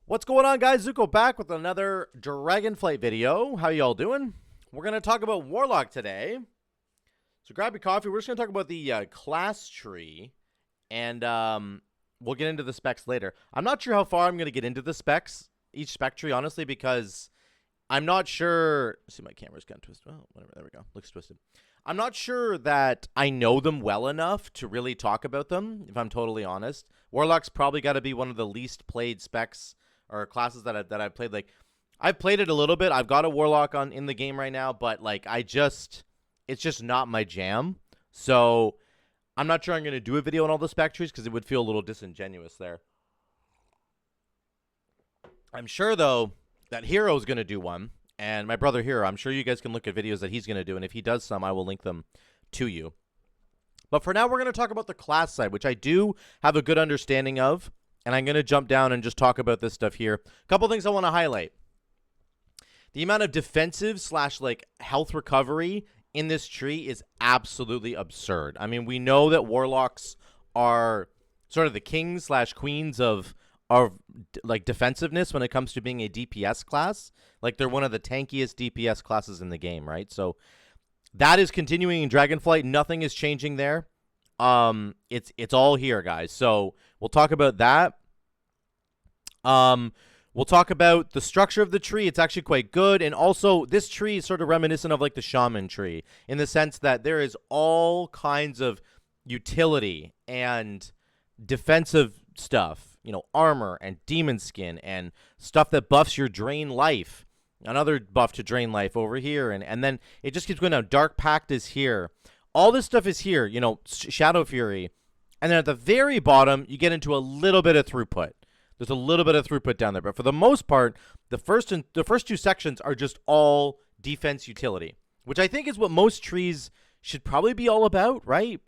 What's going on, guys? Zuko back with another Dragonflight video. How y'all doing? We're going to talk about Warlock today. So grab your coffee. We're just going to talk about the class tree, and we'll get into the specs later. I'm not sure how far I'm going to get into the specs, each spec tree, honestly, because I'm not sure. See, my camera's kind of twisted. Oh, whatever. There we go. Looks twisted. I'm not sure that I know them well enough to really talk about them, if I'm totally honest. Warlock's probably got to be one of the least played specs or classes that I've played. Like, I've played it a little bit. I've got a Warlock in the game right now, but like it's just not my jam. So I'm not sure I'm going to do a video on all the spec trees because it would feel a little disingenuous there. I'm sure though that Hero's going to do one, and my brother Hero. I'm sure you guys can look at videos that he's going to do, and if he does some, I will link them to you. But for now, we're going to talk about the class side, which I do have a good understanding of. And I'm going to jump down and just talk about this stuff here. A couple things I want to highlight. The amount of defensive / like health recovery in this tree is absolutely absurd. I mean, we know that Warlocks are sort of the kings / queens of like defensiveness when it comes to being a DPS class. Like, they're one of the tankiest DPS classes in the game, right? So that is continuing in Dragonflight. Nothing is changing there. It's all here, guys. So we'll talk about that. We'll talk about the structure of the tree. It's actually quite good. And also, this tree is sort of reminiscent of like the Shaman tree in the sense that there is all kinds of utility and defensive stuff, you know, armor and demon skin and stuff that buffs your drain life. Another buff to drain life over here. And then it just keeps going down. Dark Pact is here. All this stuff is here, you know, Shadowfury. And then at the very bottom, you get into a little bit of throughput. There's a little bit of throughput down there. But for the most part, the first two sections are just all defense utility, which I think is what most trees should probably be all about, right?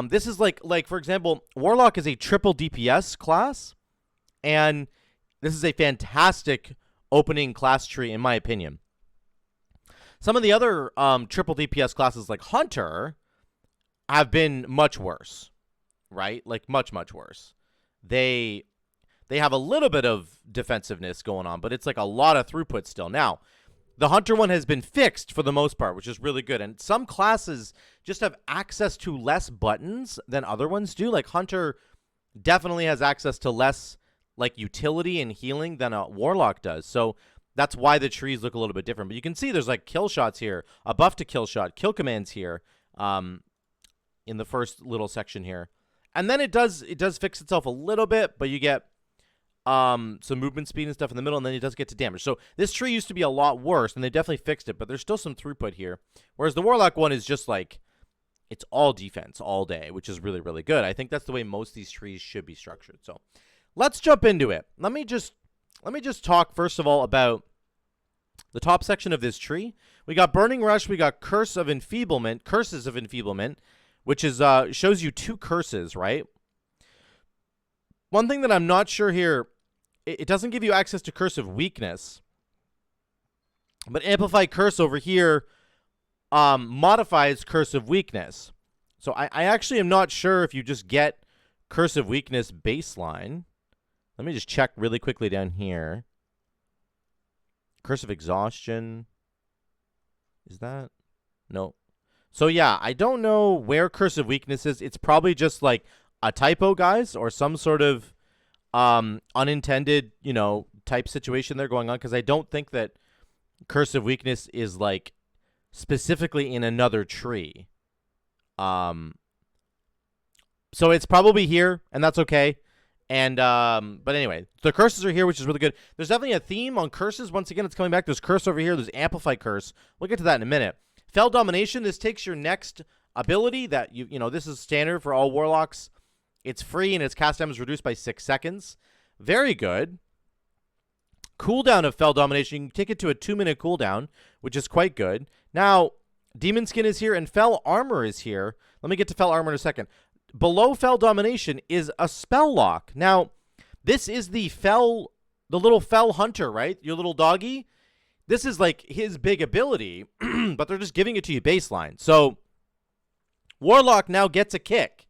This is like for example, Warlock is a triple DPS class. And this is a fantastic opening class tree, in my opinion. Some of the other triple DPS classes like Hunter have been much worse, right? Like much worse. They have a little bit of defensiveness going on, but it's like a lot of throughput still. Now, the Hunter one has been fixed for the most part, which is really good. And some classes just have access to less buttons than other ones do. Like Hunter definitely has access to less like utility and healing than a Warlock does. So that's why the trees look a little bit different. But you can see there's like kill shots here, a buff to kill shot, kill commands here in the first little section here. And then it does fix itself a little bit, but you get some movement speed and stuff in the middle, and then it does get to damage. So this tree used to be a lot worse, and they definitely fixed it, but there's still some throughput here. Whereas the Warlock one is just like, it's all defense all day, which is really, really good. I think that's the way most of these trees should be structured. So let's jump into it. Let me just talk first of all about the top section of this tree. We got Burning Rush, we got Curses of Enfeeblement, which is shows you 2 curses, right? One thing that I'm not sure here, it doesn't give you access to Curse of Weakness, but Amplify Curse over here modifies Curse of Weakness. So I actually am not sure if you just get Curse of Weakness baseline. Let me just check really quickly down here. Curse of Exhaustion. Is that? No. So yeah, I don't know where Curse of Weakness is. It's probably just like a typo, guys, or some sort of unintended, you know, type situation there going on, because I don't think that Curse of Weakness is like specifically in another tree. So it's probably here, and that's okay. And but anyway, the curses are here, which is really good. There's definitely a theme on curses. Once again, it's coming back. There's Curse over here. There's Amplify Curse. We'll get to that in a minute. Fel Domination. This takes your next ability that you know. This is standard for all Warlocks. It's free and its cast time is reduced by 6 seconds. Very good. Cooldown of Fel Domination. You can take it to a 2-minute cooldown, which is quite good. Now, Demon Skin is here and Fel Armor is here. Let me get to Fel Armor in a second. Below Fel Domination is a Spell Lock. Now, this is the little Fel Hunter, right? Your little doggy. This is like his big ability, but they're just giving it to you baseline. So, Warlock now gets a kick.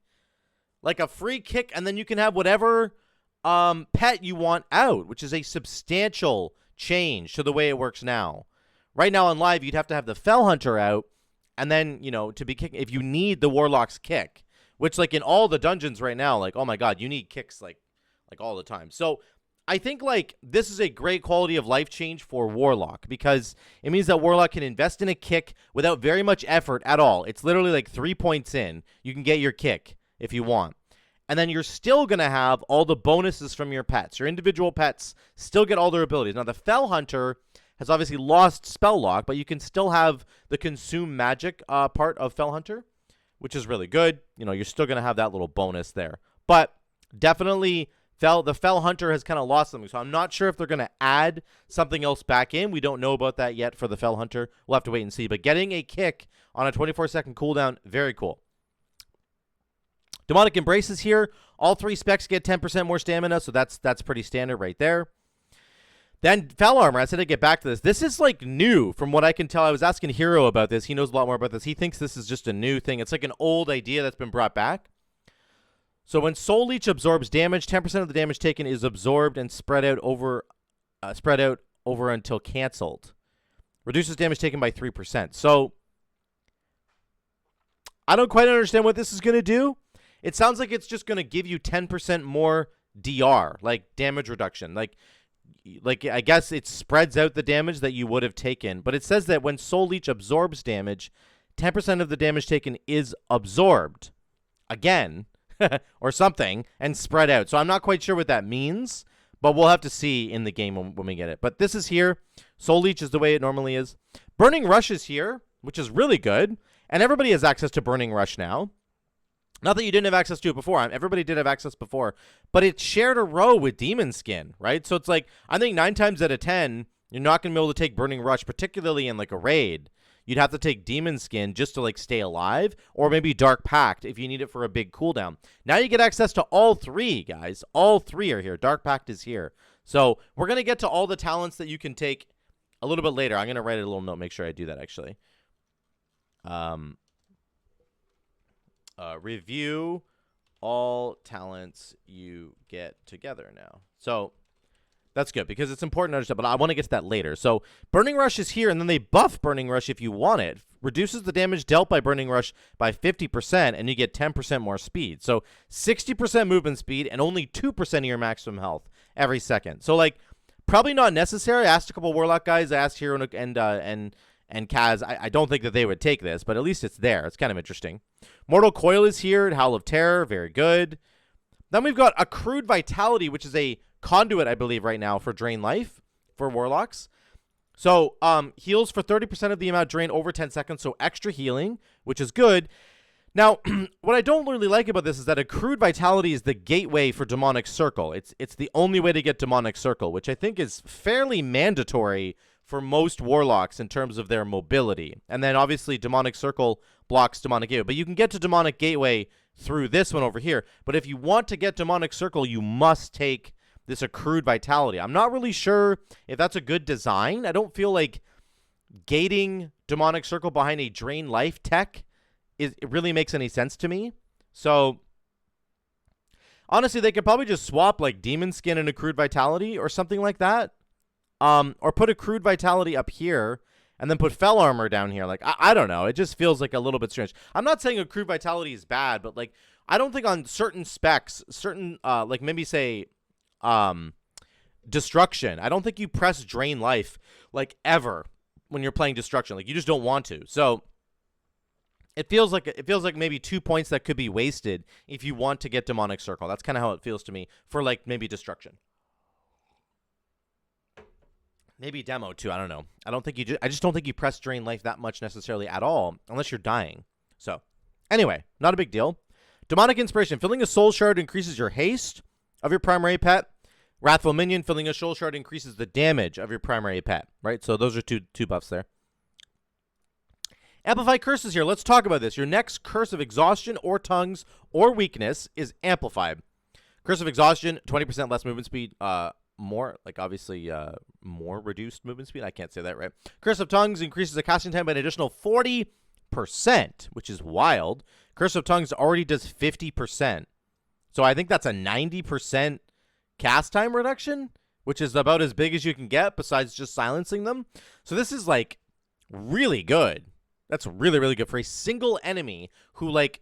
Like a free kick, and then you can have whatever pet you want out, which is a substantial change to the way it works now. Right now on live, you'd have to have the Fel Hunter out, and then, you know, to be kicking, if you need the Warlock's kick, which, like, in all the dungeons right now, like, oh my god, you need kicks, like all the time. So I think, like, this is a great quality of life change for Warlock, because it means that Warlock can invest in a kick without very much effort at all. It's literally like 3 points in. You can get your kick if you want. And then you're still going to have all the bonuses from your pets. Your individual pets still get all their abilities. Now, the Fel Hunter has obviously lost Spell Lock, but you can still have the Consume Magic part of Fel Hunter, which is really good. You know, you're still going to have that little bonus there. But definitely, the Fel Hunter has kind of lost something. So I'm not sure if they're going to add something else back in. We don't know about that yet for the Fel Hunter. We'll have to wait and see. But getting a kick on a 24-second cooldown, very cool. Demonic Embrace is here. All 3 specs get 10% more stamina, so that's pretty standard right there. Then Fel Armor, I said to get back to this. This is, like, new from what I can tell. I was asking Hero about this. He knows a lot more about this. He thinks this is just a new thing. It's like an old idea that's been brought back. So when Soul Leech absorbs damage, 10% of the damage taken is absorbed and spread out over until canceled. Reduces damage taken by 3%. So I don't quite understand what this is going to do. It sounds like it's just going to give you 10% more DR, like damage reduction. Like I guess it spreads out the damage that you would have taken. But it says that when Soul Leech absorbs damage, 10% of the damage taken is absorbed again or something and spread out. So I'm not quite sure what that means, but we'll have to see in the game when we get it. But this is here. Soul Leech is the way it normally is. Burning Rush is here, which is really good. And everybody has access to Burning Rush now. Not that you didn't have access to it before. Everybody did have access before. But it's shared a row with Demon Skin, right? So it's like, I think 9 times out of 10, you're not going to be able to take Burning Rush, particularly in like a raid. You'd have to take Demon Skin just to like stay alive, or maybe Dark Pact if you need it for a big cooldown. Now you get access to all 3, guys. All 3 are here. Dark Pact is here. So we're going to get to all the talents that you can take a little bit later. I'm going to write a little note, make sure I do that actually. Review all talents you get together now. So that's good because it's important to understand, but I want to get to that later. So Burning Rush is here, and then they buff Burning Rush if you want it. Reduces the damage dealt by Burning Rush by 50%, and you get 10% more speed. So 60% movement speed and only 2% of your maximum health every second. So, like, probably not necessary. I asked a couple Warlock guys. I asked Hero and Kaz. I don't think that they would take this, but at least it's there. It's kind of interesting. Mortal Coil is here. Howl of Terror. Very good. Then we've got Accrued Vitality, which is a Conduit, I believe, right now for Drain Life for Warlocks. So heals for 30% of the amount drained over 10 seconds, so extra healing, which is good. Now, what I don't really like about this is that Accrued Vitality is the gateway for Demonic Circle. It's the only way to get Demonic Circle, which I think is fairly mandatory for most Warlocks in terms of their mobility. And then, obviously, Demonic Circle blocks Demonic Gateway. But you can get to Demonic Gateway through this one over here. But if you want to get Demonic Circle, you must take this Accrued Vitality. I'm not really sure if that's a good design. I don't feel like gating Demonic Circle behind a Drain Life tech it really makes any sense to me. So, honestly, they could probably just swap, like, Demon Skin and Accrued Vitality or something like that. Or put Accrued Vitality up here and then put Fel Armor down here. Like, I don't know. It just feels like a little bit strange. I'm not saying Accrued Vitality is bad, but, like, I don't think on certain specs, like, maybe say, Destruction. I don't think you press Drain Life, like, ever when you're playing Destruction. Like, you just don't want to. So, it feels like maybe 2 points that could be wasted if you want to get Demonic Circle. That's kind of how it feels to me for, like, maybe Destruction. Maybe Demo too. I don't know. I just don't think you press Drain Life that much necessarily at all, unless you're dying. So, anyway, not a big deal. Demonic Inspiration. Filling a Soul Shard increases your haste of your primary pet. Wrathful Minion. Filling a Soul Shard increases the damage of your primary pet. Right. So those are two buffs there. Amplify curses here. Let's talk about this. Your next curse of exhaustion or tongues or weakness is Amplified. Curse of exhaustion, 20% less movement speed. More, like, obviously, more reduced movement speed. I can't say that right. Curse of Tongues increases the casting time by an additional 40%, which is wild. Curse of Tongues already does 50%. So I think that's a 90% cast time reduction, which is about as big as you can get besides just silencing them. So this is like really good. That's really, really good for a single enemy who like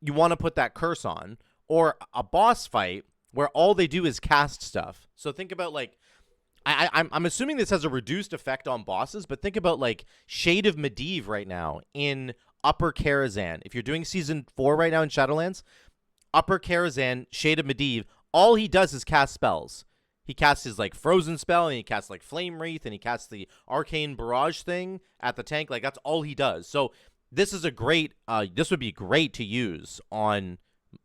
you want to put that curse on, or a boss fight where all they do is cast stuff. So think about like, I'm assuming this has a reduced effect on bosses, but think about like Shade of Medivh right now in Upper Karazhan. If you're doing Season 4 right now in Shadowlands, Upper Karazhan, Shade of Medivh, all he does is cast spells. He casts his like Frozen spell, and he casts like Flame Wreath, and he casts the Arcane Barrage thing at the tank. Like that's all he does. So this is a great, this would be great to use on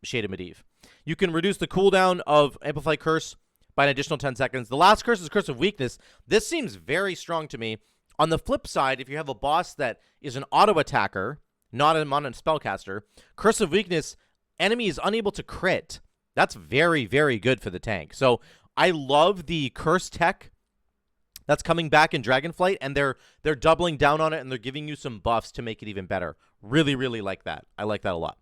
Shade of Medivh. You can reduce the cooldown of Amplify Curse by an additional 10 seconds. The last curse is Curse of Weakness. This seems very strong to me. On the flip side, if you have a boss that is an auto attacker, not a spellcaster, Curse of Weakness, enemy is unable to crit. That's very, very good for the tank. So I love the curse tech that's coming back in Dragonflight, and they're doubling down on it, and they're giving you some buffs to make it even better. Really, really like that. I like that a lot.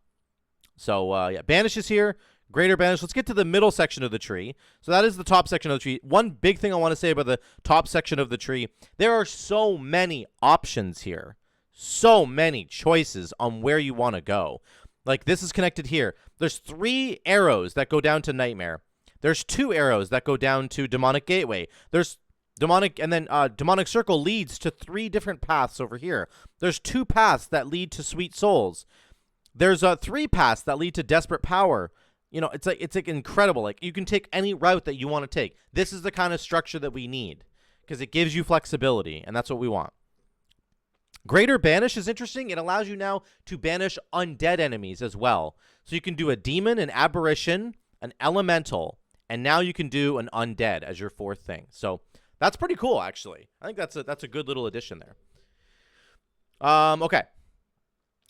So yeah, Banish is here. Greater Banish. Let's get to the middle section of the tree. So that is the top section of the tree. One big thing I want to say about the top section of the tree, there are so many options here. So many choices on where you want to go. Like this is connected here. There's 3 arrows that go down to Nightmare. There's 2 arrows that go down to Demonic Gateway. There's Demonic, and then Demonic Circle leads to 3 different paths over here. There's 2 paths that lead to Sweet Souls. There's 3 paths that lead to Desperate Power. You know, it's like incredible. Like you can take any route that you want to take. This is the kind of structure that we need because it gives you flexibility, and that's what we want. Greater Banish is interesting. It allows you now to banish undead enemies as well. So you can do a demon, an aberration, an elemental, and now you can do an undead as your 4th thing. So that's pretty cool, actually. I think that's a good little addition there. Okay.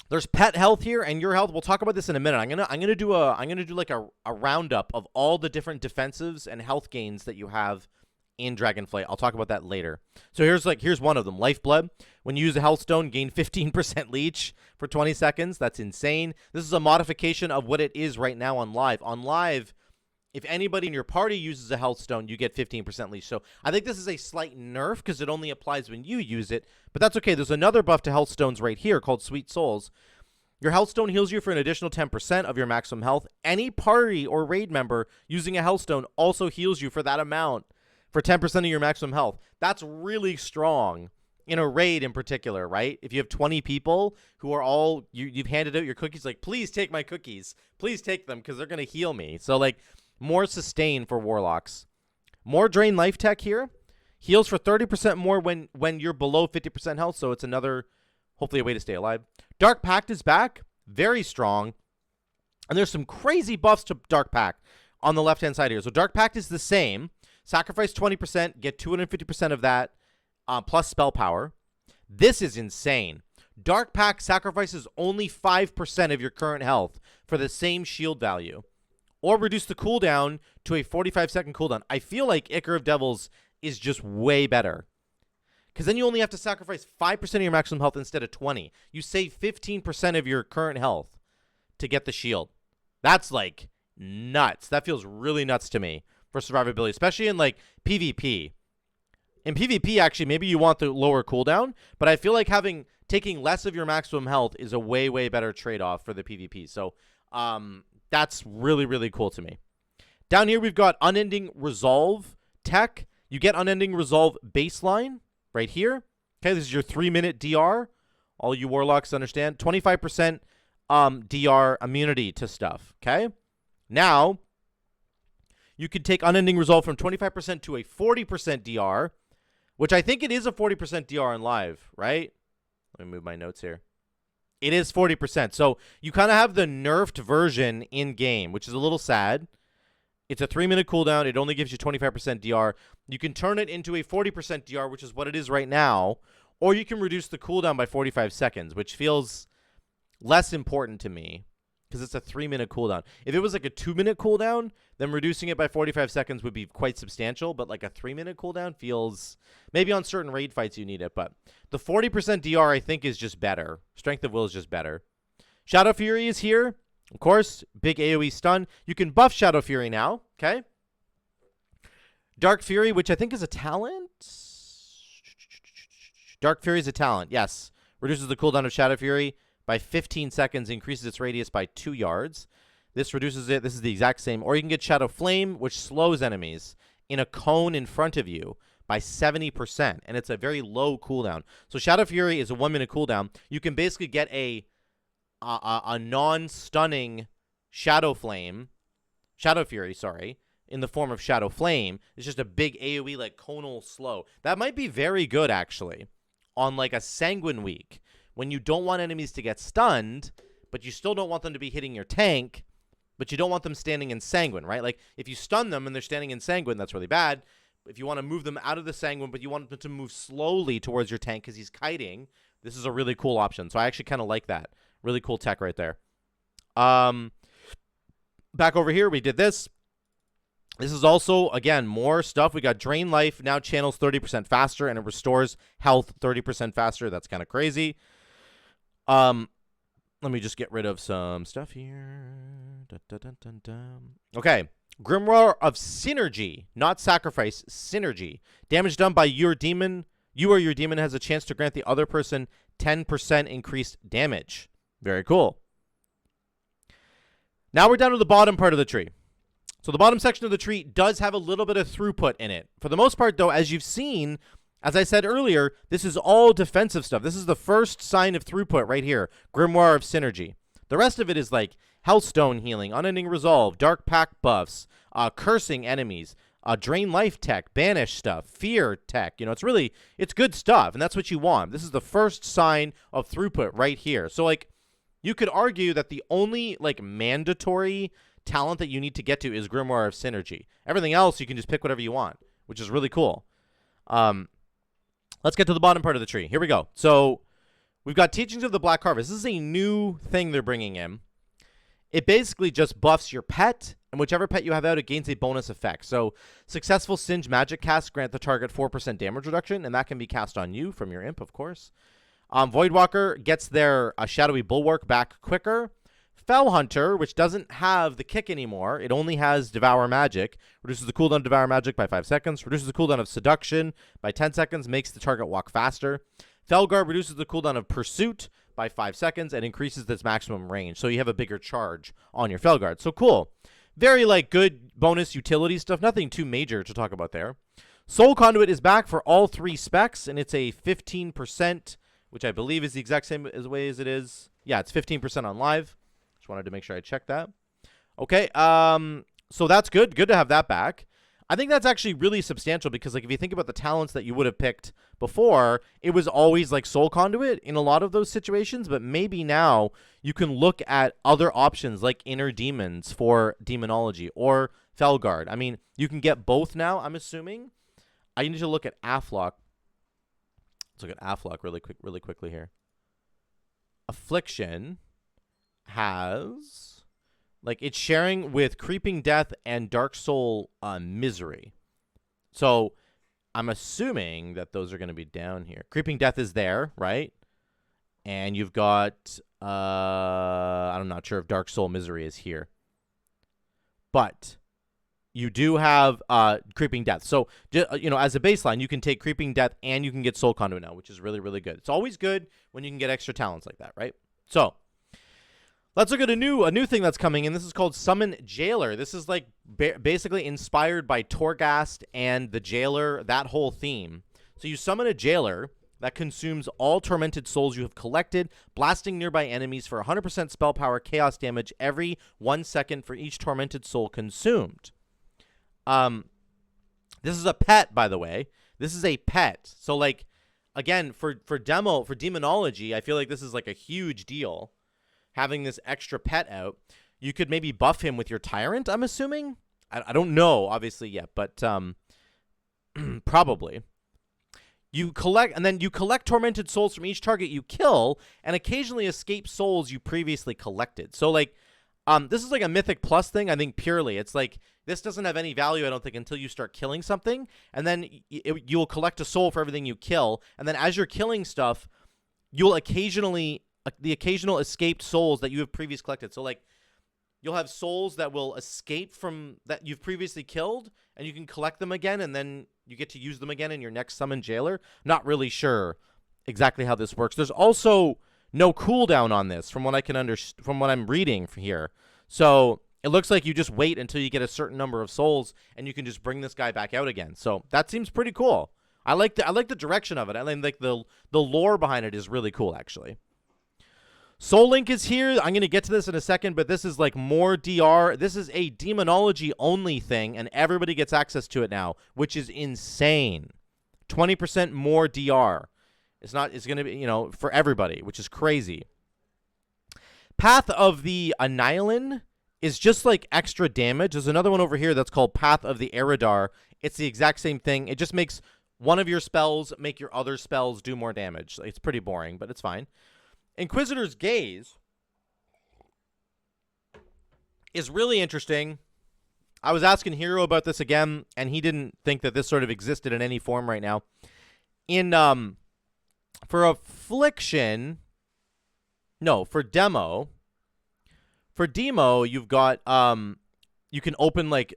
There's pet health here and your health. We'll talk about this in a minute. I'm gonna do like a roundup of all the different defensives and health gains that you have in Dragonflight. I'll talk about that later. So here's one of them. Lifeblood. When you use a health stone, gain 15% leech for 20 seconds. That's insane. This is a modification of what it is right now on live. On live, if anybody in your party uses a health stone, you get 15% leech. So I think this is a slight nerf because it only applies when you use it. But that's okay. There's another buff to health stones right here called Sweet Souls. Your health stone heals you for an additional 10% of your maximum health. Any party or raid member using a health stone also heals you for that amount for 10% of your maximum health. That's really strong in a raid in particular, right? If you have 20 people who are all, you've handed out your cookies, like, please take my cookies. Please take them because they're going to heal me. So, like, more sustain for Warlocks. More Drain Life Tech here. Heals for 30% more when you're below 50% health, so it's another, hopefully, a way to stay alive. Dark Pact is back. Very strong. And there's some crazy buffs to Dark Pact on the left-hand side here. So Dark Pact is the same. Sacrifice 20%, get 250% of that, plus spell power. This is insane. Dark Pact sacrifices only 5% of your current health for the same shield value. Or reduce the cooldown to a 45-second cooldown. I feel like Ichor of Devils is just way better. Because then you only have to sacrifice 5% of your maximum health instead of 20. You save 15% of your current health to get the shield. That's, like, nuts. That feels really nuts to me for survivability, especially in, like, PvP. In PvP, actually, maybe you want the lower cooldown, but I feel like taking less of your maximum health is a way, way better trade-off for the PvP. So, that's really, really cool to me. Down here, we've got Unending Resolve Tech. You get Unending Resolve baseline right here. Okay, this is your 3-minute DR. All you Warlocks understand. 25% DR immunity to stuff. Okay? Now, you can take Unending Resolve from 25% to a 40% DR, which I think it is a 40% DR in live, right? Let me move my notes here. It is 40%. So you kind of have the nerfed version in-game, which is a little sad. It's a 3-minute cooldown. It only gives you 25% DR. You can turn it into a 40% DR, which is what it is right now, or you can reduce the cooldown by 45 seconds, which feels less important to me because it's a 3-minute cooldown. If it was like a 2-minute cooldown, then reducing it by 45 seconds would be quite substantial, but like a 3-minute cooldown feels, maybe on certain raid fights you need it, but the 40% DR I think is just better. Strength of Will is just better. Shadowfury is here. Of course, big AoE stun. You can buff Shadowfury now, okay? Dark Fury, which I think is a talent. Dark Fury is a talent, yes. Reduces the cooldown of Shadowfury by 15 seconds, increases its radius by 2 yards. This reduces it. This is the exact same. Or you can get Shadow Flame, which slows enemies in a cone in front of you by 70%, and it's a very low cooldown. So Shadow Fury is a 1-minute cooldown. You can basically get a non-stunning Shadow Fury, sorry, in the form of Shadow Flame. It's just a big AoE, like, conal slow. That might be very good, actually, on, like, a Sanguine week, when you don't want enemies to get stunned, but you still don't want them to be hitting your tank, but you don't want them standing in Sanguine, right? Like, if you stun them and they're standing in Sanguine, that's really bad. If you want to move them out of the Sanguine, but you want them to move slowly towards your tank because he's kiting, this is a really cool option. So I actually kind of like that. Really cool tech right there. Back over here, we did this. This is also, again, more stuff. We got Drain Life, now channels 30% faster, and it restores health 30% faster. That's kind of crazy. Let me just get rid of some stuff here. Okay. Grimoire of Synergy, not Sacrifice, Synergy. Damage done by your demon. You or your demon has a chance to grant the other person 10% increased damage. Very cool. Now we're down to the bottom part of the tree. So the bottom section of the tree does have a little bit of throughput in it. For the most part, though, as you've seen, as I said earlier, this is all defensive stuff. This is the first sign of throughput right here. Grimoire of Synergy. The rest of it is like Hellstone healing, Unending Resolve, Dark Pact buffs, cursing enemies, Drain Life tech, Banish stuff, Fear tech. You know, it's good stuff, and that's what you want. This is the first sign of throughput right here. So, like, you could argue that the only, like, mandatory talent that you need to get to is Grimoire of Synergy. Everything else, you can just pick whatever you want, which is really cool. Let's get to the bottom part of the tree. Here we go. So, we've got Teachings of the Black Harvest. This is a new thing they're bringing in. It basically just buffs your pet, and whichever pet you have out, it gains a bonus effect. So, successful Singe magic casts grant the target 4% damage reduction, and that can be cast on you from your imp, of course. Voidwalker gets their Shadowy Bulwark back quicker. Fel Hunter, which doesn't have the kick anymore, it only has Devour Magic, reduces the cooldown of Devour Magic by 5 seconds, reduces the cooldown of Seduction by 10 seconds, makes the target walk faster. Felguard reduces the cooldown of Pursuit by 5 seconds and increases its maximum range. So you have a bigger charge on your Felguard. So cool. Very, like, good bonus utility stuff. Nothing too major to talk about there. Soul Conduit is back for all 3 specs, and it's a 15%, which I believe is the exact same way as it is. Yeah, it's 15% on live. Just wanted to make sure I checked that. Okay, so that's good. Good to have that back. I think that's actually really substantial because, like, if you think about the talents that you would have picked before, it was always, like, Soul Conduit in a lot of those situations, but maybe now you can look at other options like Inner Demons for Demonology or Felguard. I mean, you can get both now, I'm assuming. I need to look at Afflock. Let's look at Afflock really quickly here. Affliction has... like, it's sharing with Creeping Death and Dark Soul Misery. So, I'm assuming that those are going to be down here. Creeping Death is there, right? And you've got, I'm not sure if Dark Soul Misery is here. But you do have Creeping Death. So, you know, as a baseline, you can take Creeping Death and you can get Soul Conduit now, which is really, really good. It's always good when you can get extra talents like that, right? So, let's look at a new thing that's coming in. This is called Summon Jailer. This is like basically inspired by Torghast and the Jailer, that whole theme. So you summon a Jailer that consumes all tormented souls you have collected, blasting nearby enemies for 100% spell power chaos damage every 1 second for each tormented soul consumed. This is a pet, by the way. This is a pet. So, like, again, for Demonology, I feel like this is like a huge deal. Having this extra pet out, you could maybe buff him with your Tyrant, I'm assuming. I don't know, obviously, yet, but probably. You collect tormented souls from each target you kill, and occasionally escape souls you previously collected. So, like, this is like a Mythic Plus thing, I think, purely. It's like, this doesn't have any value, I don't think, until you start killing something, and then you'll collect a soul for everything you kill, and then as you're killing stuff, you'll occasionally... the occasional escaped souls that you have previously collected. So, like, you'll have souls that will escape from that you've previously killed, and you can collect them again, and then you get to use them again in your next summon jailer. Not really sure exactly how this works. There's also no cooldown on this, from what I can from what I'm reading here. So it looks like you just wait until you get a certain number of souls, and you can just bring this guy back out again. So that seems pretty cool. I like the direction of it. I like the lore behind it is really cool, actually. Soul Link is here. I'm going to get to this in a second, but this is like more DR. This is a demonology only thing, and everybody gets access to it now, which is insane. 20% more DR. It's going to be, for everybody, which is crazy. Path of the Annihilin is just like extra damage. There's another one over here that's called Path of the Eridar. It's the exact same thing. It just makes one of your spells make your other spells do more damage. It's pretty boring, but it's fine. Inquisitor's Gaze is really interesting. I was asking Hero about this again, and he didn't think that this sort of existed in any form right now. For Affliction, no, for Demo, you've got, you can open, like,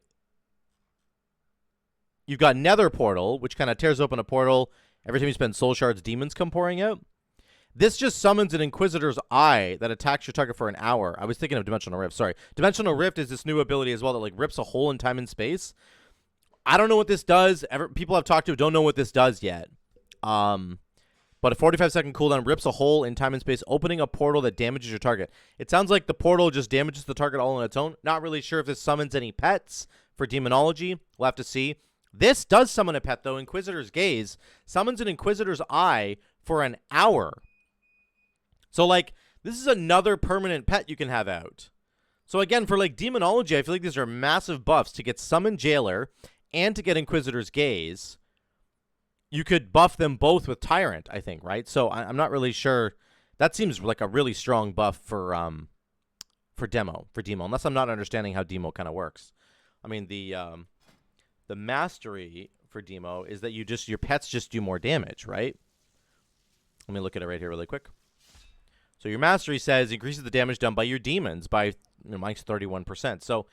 you've got Nether Portal, which kind of tears open a portal. Every time you spend soul shards, demons come pouring out. This just summons an Inquisitor's Eye that attacks your target for an hour. I was thinking of Dimensional Rift, sorry. Dimensional Rift is this new ability as well that, like, rips a hole in time and space. I don't know what this does. People I've talked to don't know what this does yet. But a 45-second cooldown rips a hole in time and space, opening a portal that damages your target. It sounds like the portal just damages the target all on its own. Not really sure if this summons any pets for demonology. We'll have to see. This does summon a pet, though. Inquisitor's Gaze summons an Inquisitor's Eye for an hour. So, like, this is another permanent pet you can have out. So, again, for, like, demonology, I feel like these are massive buffs to get Summon Jailer and to get Inquisitor's Gaze. You could buff them both with Tyrant, I think, right? So, I'm not really sure. That seems like a really strong buff for Demo, unless I'm not understanding how Demo kind of works. I mean, the mastery for Demo is that your pets just do more damage, right? Let me look at it right here really quick. So your mastery says increases the damage done by your demons by minus 31%. So,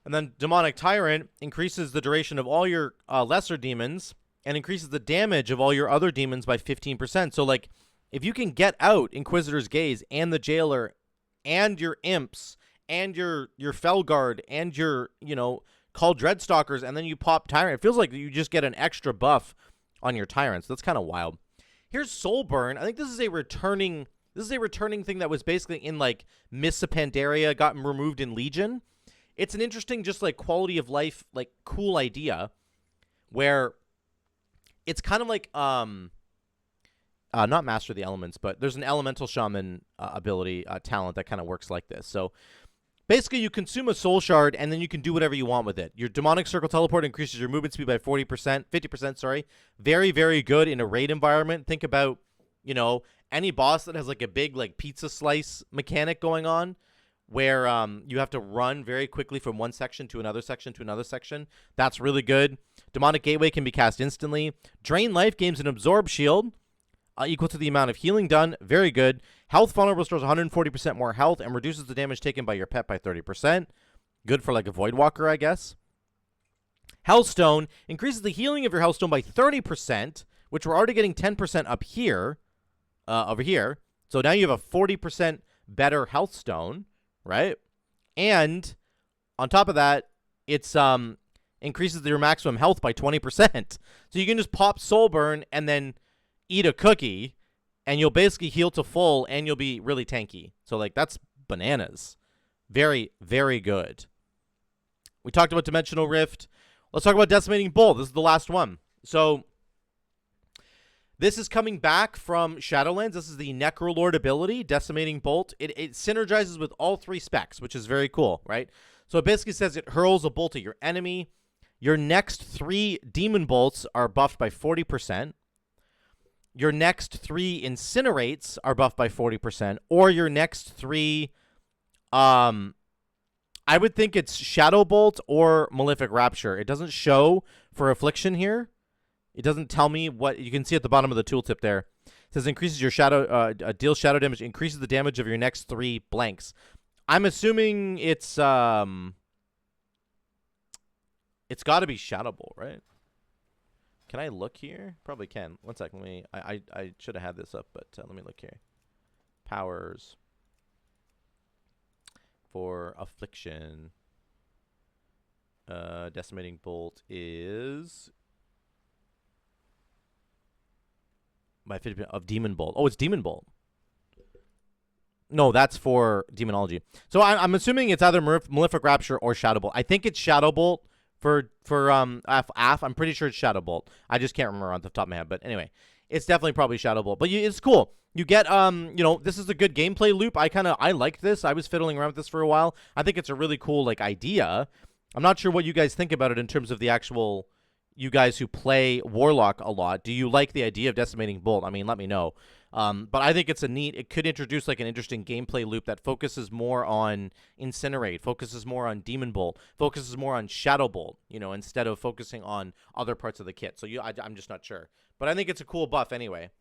and then Demonic Tyrant increases the duration of all your lesser demons and increases the damage of all your other demons by 15%. So, like, if you can get out Inquisitor's Gaze and the Jailer and your Imps and your Felguard and your, Call Dreadstalkers, and then you pop Tyrant, it feels like you just get an extra buff on your Tyrants. That's kind of wild. Here's Soulburn. I think this is a returning thing that was basically in, like, Mists of Pandaria, gotten removed in Legion. It's an interesting, just, like, quality of life, like, cool idea where it's kind of like, not Master of the Elements, but there's an Elemental Shaman ability, talent that kind of works like this. So basically, you consume a soul shard, and then you can do whatever you want with it. Your Demonic Circle Teleport increases your movement speed by 50%, sorry. Very, very good in a raid environment. Think about, any boss that has, like, a big, like, pizza slice mechanic going on where you have to run very quickly from one section to another section to another section. That's really good. Demonic Gateway can be cast instantly. Drain life gains an Absorb Shield equal to the amount of healing done. Very good. Health Funnel restores 140% more health and reduces the damage taken by your pet by 30%. Good for, like, a Voidwalker, I guess. Hellstone increases the healing of your Hellstone by 30%, which we're already getting 10% up here, over here. So now you have a 40% better health stone, right? And on top of that, it's increases your maximum health by 20%. So you can just pop Soulburn and then eat a cookie, and you'll basically heal to full, and you'll be really tanky. So, like, that's bananas. Very, very good. We talked about Dimensional Rift. Let's talk about Decimating Bolt. This is the last one. So this is coming back from Shadowlands. This is the Necrolord ability, Decimating Bolt. It synergizes with all three specs, which is very cool, right? So it basically says it hurls a bolt at your enemy. Your next 3 demon bolts are buffed by 40%. Your next 3 incinerates are buffed by 40%. Or your next 3, I would think it's Shadow Bolt or Malefic Rapture. It doesn't show for Affliction here. It doesn't tell me what you can see at the bottom of the tooltip there. It says increases your shadow, deals shadow damage, increases the damage of your next 3 blanks. I'm assuming it's got to be Shadow Bolt, right? Can I look here? Probably can. One second. Let me. I should have had this up, but let me look here. Powers for Affliction. Decimating Bolt is by 50% of Demon Bolt. Oh, it's Demon Bolt. No, that's for Demonology. So I'm assuming it's either Malefic Rapture or Shadow Bolt. I think it's Shadow Bolt for AF. I'm pretty sure it's Shadow Bolt. I just can't remember on the top of my head. But anyway, it's definitely probably Shadow Bolt. But it's cool. You get you know, this is a good gameplay loop. I liked this. I was fiddling around with this for a while. I think it's a really cool like idea. I'm not sure what you guys think about it in terms of the actual. You guys who play Warlock a lot, do you like the idea of Decimating Bolt? I mean, let me know. But I think it's it could introduce like an interesting gameplay loop that focuses more on Incinerate, focuses more on Demon Bolt, focuses more on Shadow Bolt, you know, instead of focusing on other parts of the kit. So I'm just not sure. But I think it's a cool buff anyway.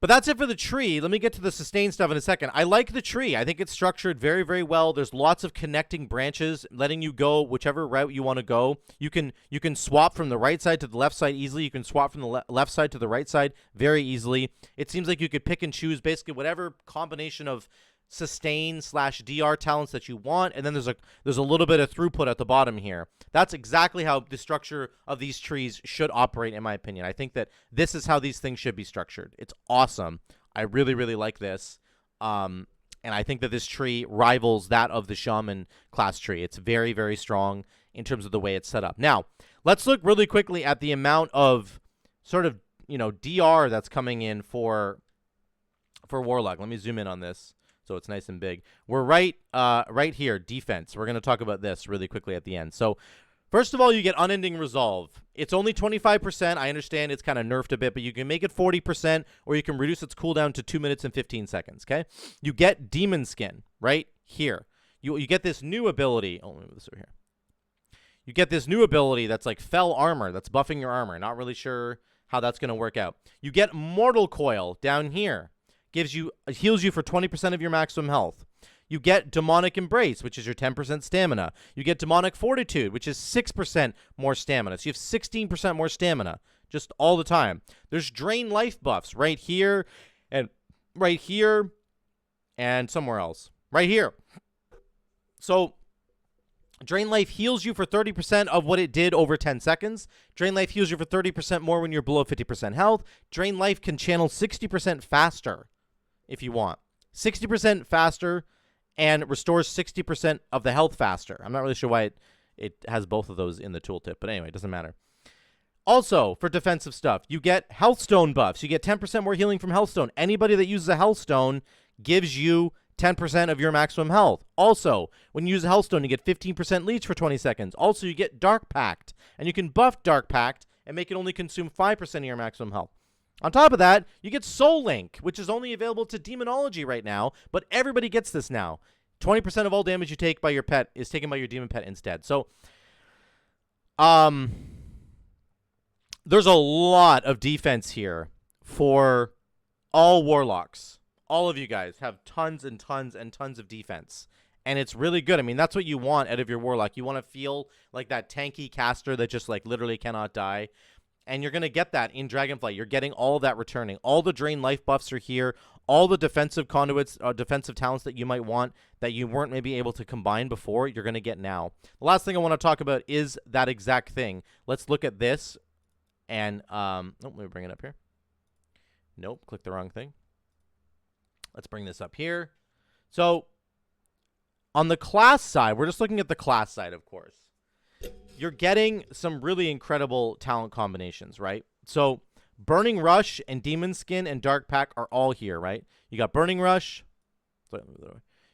But that's it for the tree. Let me get to the sustain stuff in a second. I like the tree. I think it's structured very, very well. There's lots of connecting branches, letting you go whichever route you want to go. You can swap from the right side to the left side easily. You can swap from the left side to the right side very easily. It seems like you could pick and choose basically whatever combination of sustain / DR talents that you want, and then there's a little bit of throughput at the bottom here. That's exactly how the structure of these trees should operate, in my opinion. I think that this is how these things should be structured. It's awesome. I really, really like this. And I think that this tree rivals that of the Shaman class tree. It's very, very strong in terms of the way it's set up. Now, let's look really quickly at the amount of sort of, you know, DR that's coming in for Warlock. Let me zoom in on this so it's nice and big. We're right here, defense. We're going to talk about this really quickly at the end. So, first of all, you get Unending Resolve. It's only 25%. I understand it's kind of nerfed a bit, but you can make it 40%, or you can reduce its cooldown to 2 minutes and 15 seconds, okay? You get Demon Skin right here. You get this new ability. Oh, let me move this over here. You get this new ability that's like Fel Armor. That's buffing your armor. Not really sure how that's going to work out. You get Mortal Coil down here. Heals you for 20% of your maximum health. You get Demonic Embrace, which is your 10% stamina. You get Demonic Fortitude, which is 6% more stamina. So you have 16% more stamina just all the time. There's Drain Life buffs right here and right here and somewhere else. Right here. So Drain Life heals you for 30% of what it did over 10 seconds. Drain Life heals you for 30% more when you're below 50% health. Drain Life can channel 60% faster if you want. 60% faster and restores 60% of the health faster. I'm not really sure why it has both of those in the tooltip, but anyway, it doesn't matter. Also, for defensive stuff, you get Healthstone buffs. You get 10% more healing from Healthstone. Anybody that uses a Healthstone gives you 10% of your maximum health. Also, when you use a Healthstone, you get 15% leech for 20 seconds. Also, you get Dark Pact, and you can buff Dark Pact and make it only consume 5% of your maximum health. On top of that, you get Soul Link, which is only available to Demonology right now, but everybody gets this now. 20% of all damage you take by your pet is taken by your demon pet instead. So, there's a lot of defense here for all Warlocks. All of you guys have tons and tons and tons of defense. And it's really good. I mean, that's what you want out of your Warlock. You want to feel like that tanky caster that just like literally cannot die. And you're going to get that in Dragonflight. You're getting all that returning. All the Drain Life buffs are here. All the defensive conduits, defensive talents that you might want that you weren't maybe able to combine before, you're going to get now. The last thing I want to talk about is that exact thing. Let's look at this. And, let me bring it up here. Nope, click the wrong thing. Let's bring this up here. So, on the class side, we're just looking at the class side, of course. You're getting some really incredible talent combinations, right? So, Burning Rush and Demon Skin and Dark Pact are all here, right? You got Burning Rush.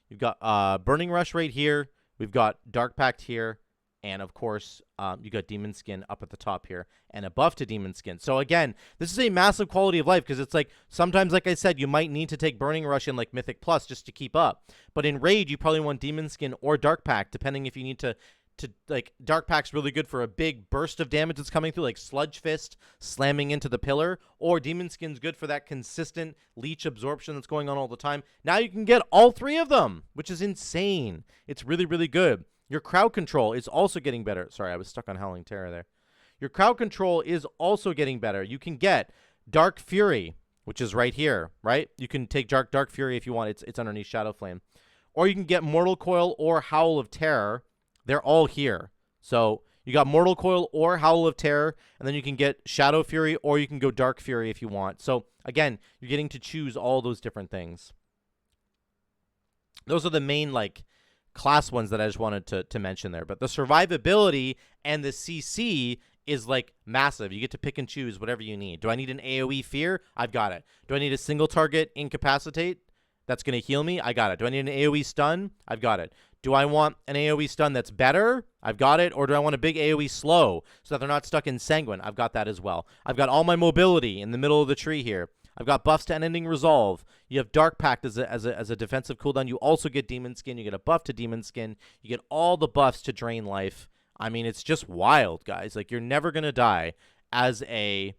You've got Burning Rush right here. We've got Dark Pact here. And, of course, you got Demon Skin up at the top here and a buff to Demon Skin. So, again, this is a massive quality of life because it's like sometimes, like I said, you might need to take Burning Rush in, like, Mythic Plus just to keep up. But in Raid, you probably want Demon Skin or Dark Pact, depending if you need to to like Dark Pact's really good for a big burst of damage that's coming through, like Sludge Fist slamming into the pillar, or Demon Skin's good for that consistent leech absorption that's going on all the time. Now you can get all 3 of them, which is insane. It's really, really good. Your crowd control is also getting better. Sorry, I was stuck on Howling Terror there. Your crowd control is also getting better. You can get Dark Fury, which is right here, right? You can take Dark Fury if you want. It's underneath Shadow Flame. Or you can get Mortal Coil or Howl of Terror. They're all here. So you got Mortal Coil or Howl of Terror, and then you can get Shadow Fury, or you can go Dark Fury if you want. So again, you're getting to choose all those different things. Those are the main like class ones that I just wanted to mention there. But the survivability and the CC is like massive. You get to pick and choose whatever you need. Do I need an AoE Fear? I've got it. Do I need a single target Incapacitate that's going to heal me? I got it. Do I need an AoE Stun? I've got it. Do I want an AoE Stun that's better? I've got it. Or do I want a big AoE Slow so that they're not stuck in Sanguine? I've got that as well. I've got all my mobility in the middle of the tree here. I've got buffs to Unending Resolve. You have Dark Pact as a defensive cooldown. You also get Demon Skin. You get a buff to Demon Skin. You get all the buffs to Drain Life. I mean, it's just wild, guys. Like, you're never going to die as a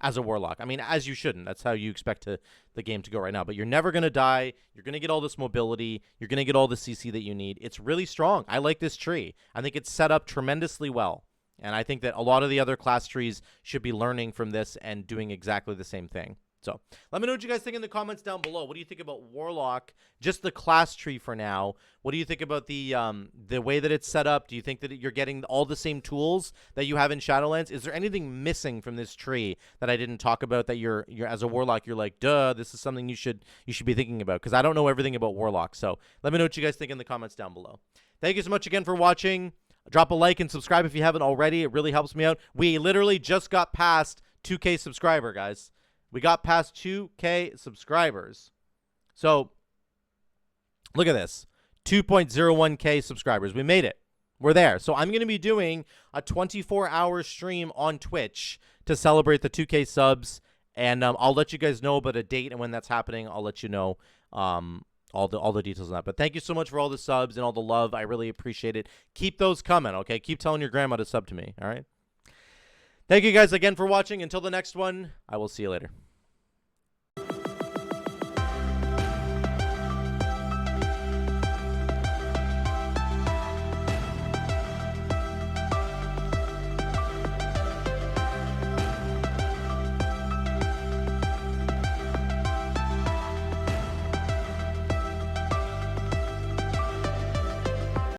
as a Warlock. I mean, as you shouldn't. That's how you expect the game to go right now. But you're never going to die. You're going to get all this mobility. You're going to get all the CC that you need. It's really strong. I like this tree. I think it's set up tremendously well. And I think that a lot of the other class trees should be learning from this and doing exactly the same thing. So let me know what you guys think in the comments down below. What do you think about Warlock, just the class tree for now? What do you think about the way that it's set up? Do you think that you're getting all the same tools that you have in Shadowlands? Is there anything missing from this tree that I didn't talk about that you're as a Warlock, you're like, duh, this is something you should be thinking about? Because I don't know everything about Warlock. So let me know what you guys think in the comments down below. Thank you so much again for watching. Drop a like and subscribe if you haven't already. It really helps me out. We literally just got past 2K subscriber, guys. We got past 2K subscribers. So, look at this. 2.01K subscribers. We made it. We're there. So, I'm going to be doing a 24-hour stream on Twitch to celebrate the 2K subs. And I'll let you guys know about a date and when that's happening. I'll let you know all the details on that. But thank you so much for all the subs and all the love. I really appreciate it. Keep those coming, okay? Keep telling your grandma to sub to me, all right? Thank you guys again for watching. Until the next one, I will see you later.